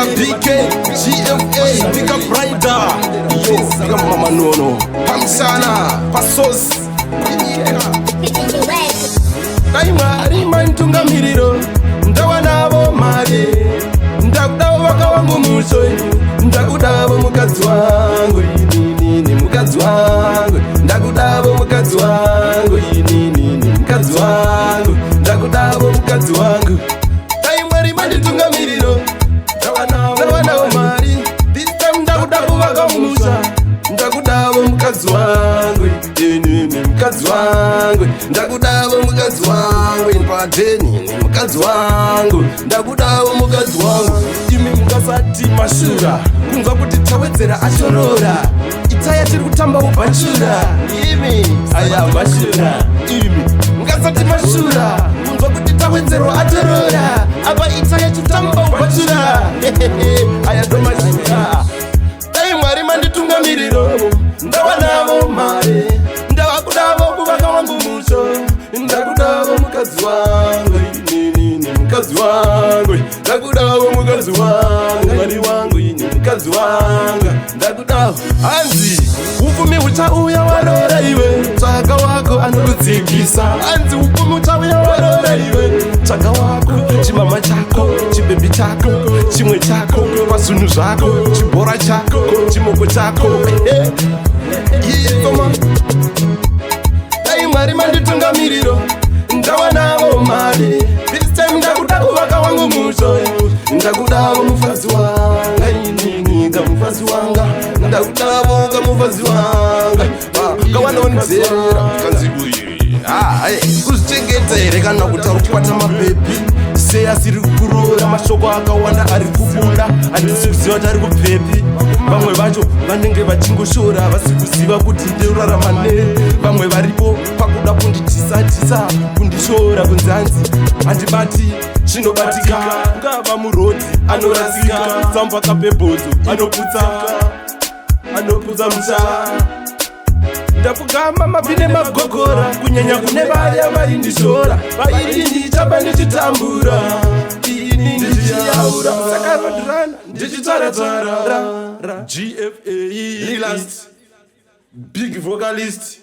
PTG GFA, pick up rider. Yo, pick up mama nono. Hamsana, Passos. Naimari mantunga miriro. Ndawanabo mari. Ndakudawo waka wangu musoi. Ndakudawo mukazi wangu. Ini mukazi wangu. Ndakudawo mukazi wangu. Ini mukazi wangu. Ndakudawo mukazi wangu. Naimari mantunga miriro. Ndawanabo mari. This time ndakudawo waka musa. Ndakudawo mukazi wangu. Ini mukazi wangu. Ndakudawo mukazi wangu. Inpadeni mukazi wangu. Ndakudawo mukazi wangu. Imi mukasati mashura. Kunga kuti tawedzera ashorora. Itaya tiri kutamba ubachura. Imi aya mashura. Imi mukasati mashura. Kunga kuti tawedzera atorora. Aba itaya chitamba ubachura. Aya do mashura. Dai mwari manditunga miriro. Ndawanavo mare. Ndakudavo kuvaka wangu musho. Ndakudavo mukazi wangu. Ini mukazi wangu. Ndakudavo mukazi wangu. Mwari wangu ini mukazi wangu. Ndakudavo Anzi uvumi uchauya warora iwe. Tsvaka wako anokudzikisa. Anzi uvumi uchauya warora iwe. Tsvaka wako chimama chako, chibebi chako, chimwe chako, pazvinhu zvako, chibhora chako, chimoko chako. Itsoman dai mwari manditunga miriro. Ndawanavo mari. This time ndakuda kuvaka wangu musho. Ndakudavo mufazi wanga. Inini kamufazi wanga. Ndakudavo kamufazi wanga. Kawanonzera kanzi kuzvichengeta here kana kuti ari kukwata mapepi. Sei asiri kurora mashoko akawanda ari kubuda. Handisi kuziva kuti ari kupepi. Vamwe vacho vanenge vachingoshora vasi kuziva kuti ndeurarama ne. Vamwe varipo pakuda kunditisa kundishora kunzanzi. Handibati zvinobatika. Ngava murodzi anorasika. Tsamba kapebhodzo anoputsa musha. Ndapugama mapine magogora. Kunyanya kune vaya vaindishora. Vairi ndichaba ndichitambura. Ini ndichiyaura. Saka vandirana ndichitaratara. GFA, big vocalist.